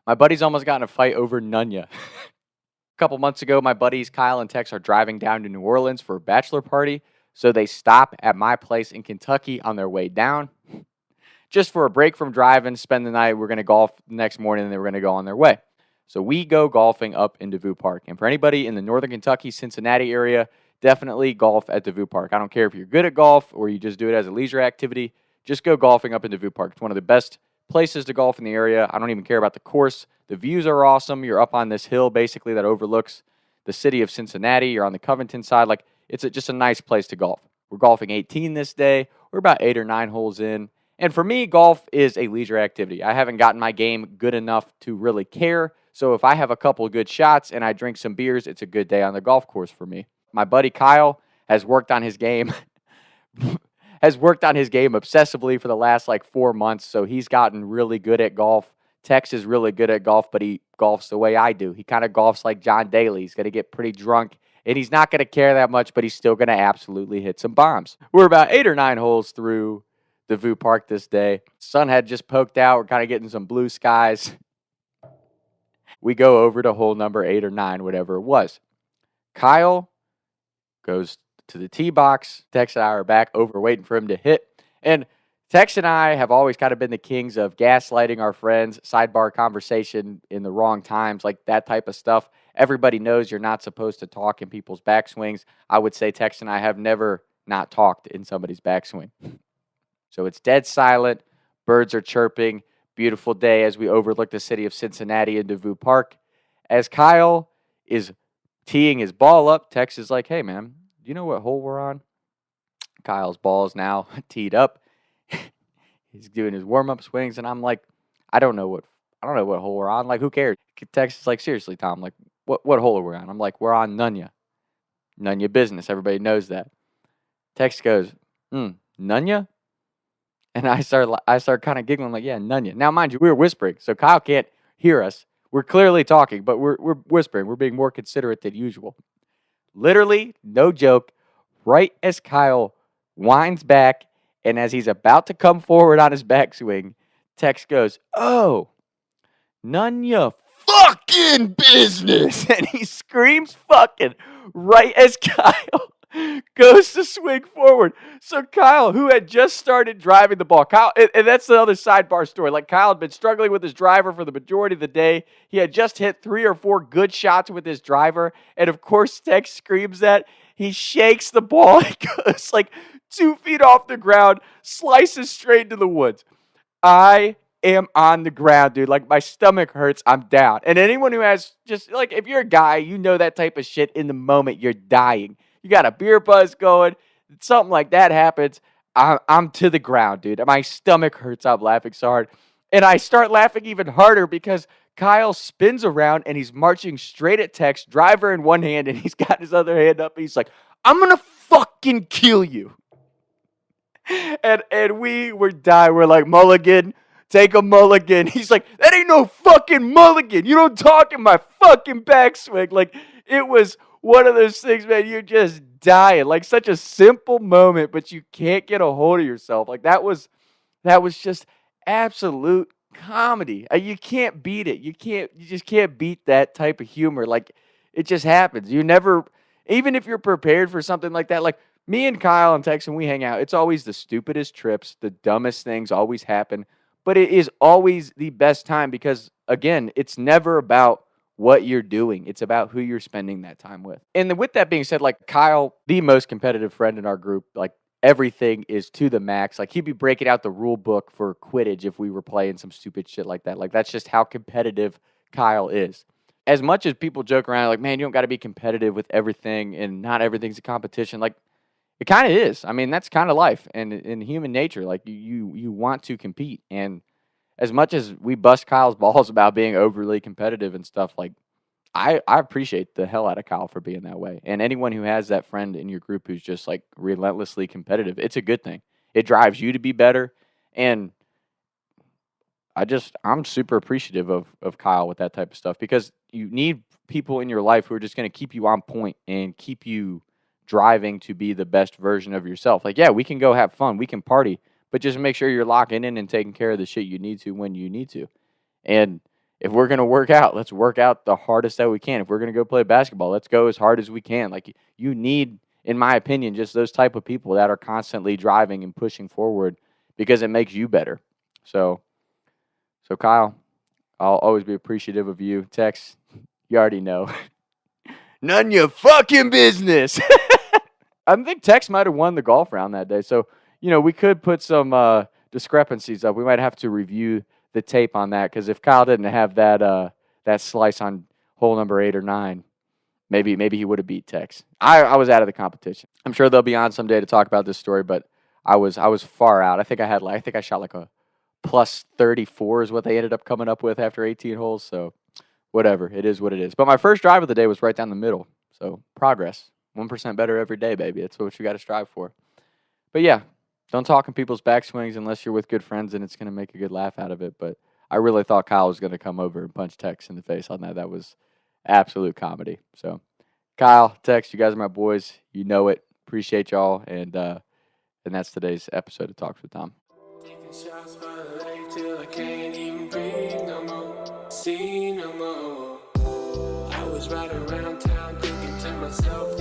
My buddies almost got in a fight over Nunya. A couple months ago, my buddies Kyle and Tex are driving down to New Orleans for a bachelor party, so they stop at my place in Kentucky on their way down. Just for a break from driving, spend the night. We're going to golf the next morning, and they were going to go on their way. So we go golfing up in DeVue Park. And for anybody in the northern Kentucky, Cincinnati area, definitely golf at DeVue Park. I don't care if you're good at golf or you just do it as a leisure activity. Just go golfing up in DeVue Park. It's one of the best places to golf in the area. I don't even care about the course. The views are awesome. You're up on this hill, basically, that overlooks the city of Cincinnati. You're on the Covington side. Like, it's just a nice place to golf. We're golfing 18 this day. We're about 8 or 9 holes in. And for me, golf is a leisure activity. I haven't gotten my game good enough to really care. So if I have a couple of good shots and I drink some beers, it's a good day on the golf course for me. My buddy Kyle has worked on his game obsessively for the last 4 months. So he's gotten really good at golf. Tex is really good at golf, but he golfs the way I do. He kind of golfs like John Daly. He's going to get pretty drunk, and he's not going to care that much, but he's still going to absolutely hit some bombs. We're about 8 or 9 holes through DeVue Park this day. Sun had just poked out. We're kind of getting some blue skies. We go over to hole number 8 or 9, whatever it was. Kyle goes to the tee box. Tex and I are back over waiting for him to hit. And Tex and I have always kind of been the kings of gaslighting our friends, sidebar conversation in the wrong times, like that type of stuff. Everybody knows you're not supposed to talk in people's backswings. I would say Tex and I have never not talked in somebody's backswing. So it's dead silent. Birds are chirping. Beautiful day as we overlook the city of Cincinnati in DeVue Park. As Kyle is teeing his ball up, Tex is like, "Hey, man, do you know what hole we're on?" Kyle's ball is now teed up. He's doing his warm-up swings, and I'm like, I don't know what hole we're on. Like, who cares? Tex is like, "Seriously, Tom, like, what hole are we on?" I'm like, "We're on Nunya. Nunya business. Everybody knows that." Tex goes, "Nunya?" And I start kind of giggling, like, "Yeah, Nunya." Now, mind you, we were whispering, so Kyle can't hear us. We're clearly talking, but we're whispering. We're being more considerate than usual. Literally, no joke, right as Kyle winds back, and as he's about to come forward on his backswing, Tex goes, "Oh, Nunya fucking business." And he screams fucking right as Kyle goes to swing forward. So Kyle, who had just started driving the ball, and that's the other sidebar story. Like, Kyle had been struggling with his driver for the majority of the day. He had just hit 3 or 4 good shots with his driver. And of course, Tex screams that. He shakes the ball. It goes 2 feet off the ground, slices straight into the woods. I am on the ground, dude. My stomach hurts. I'm down. And anyone who has if you're a guy, you know that type of shit in the moment, you're dying. You got a beer buzz going. Something like that happens. I'm to the ground, dude. My stomach hurts. I'm laughing so hard. And I start laughing even harder because Kyle spins around and he's marching straight at Tex, driver in one hand, and he's got his other hand up. And he's like, "I'm going to fucking kill you." And we were dying. We're like, "Mulligan, take a mulligan." He's like, "That ain't no fucking mulligan. You don't talk in my fucking backswing." It was one of those things, man, you're just dying. Such a simple moment, but you can't get a hold of yourself. That was just absolute comedy. You can't beat it. You just can't beat that type of humor. It just happens. You never, even if you're prepared for something like that, me and Kyle and Tex, when we hang out, it's always the stupidest trips, the dumbest things always happen, but it is always the best time because, again, it's never about what you're doing. It's about who you're spending that time with. And then with that being said, Kyle, the most competitive friend in our group, everything is to the max. He'd be breaking out the rule book for Quidditch if we were playing some stupid shit like that. That's just how competitive Kyle is. As much as people joke around, "Man, you don't got to be competitive with everything and not everything's a competition." It kind of is. I mean, that's kind of life and in human nature. You want to compete. And as much as we bust Kyle's balls about being overly competitive and stuff, I appreciate the hell out of Kyle for being that way. And anyone who has that friend in your group who's just relentlessly competitive, it's a good thing. It drives you to be better. And I'm super appreciative of Kyle with that type of stuff because you need people in your life who are just going to keep you on point and keep you driving to be the best version of yourself. Yeah, we can go have fun. We can party. But just make sure you're locking in and taking care of the shit you need to when you need to. And if we're going to work out, let's work out the hardest that we can. If we're going to go play basketball, let's go as hard as we can. Like, you need, in my opinion, just those type of people that are constantly driving and pushing forward because it makes you better. So Kyle, I'll always be appreciative of you. Tex, you already know. None of your fucking business. I think Tex might have won the golf round that day. So, we could put some discrepancies up. We might have to review the tape on that, because if Kyle didn't have that slice on hole number 8 or 9, maybe he would have beat Tex. I was out of the competition. I'm sure they'll be on someday to talk about this story, but I was far out. I think I shot like a plus 34 is what they ended up coming up with after 18 holes. So whatever, it is what it is. But my first drive of the day was right down the middle. So progress, 1% better every day, baby. That's what you got to strive for. But yeah, don't talk in people's backswings unless you're with good friends and it's going to make a good laugh out of it. But I really thought Kyle was going to come over and punch Tex in the face on that. That was absolute comedy. So Kyle, Tex, you guys are my boys. You know it. Appreciate y'all. And that's today's episode of Talks with Tom. Taking shots by the lake till I can't even breathe no more, see no more. I was riding around town thinking to myself,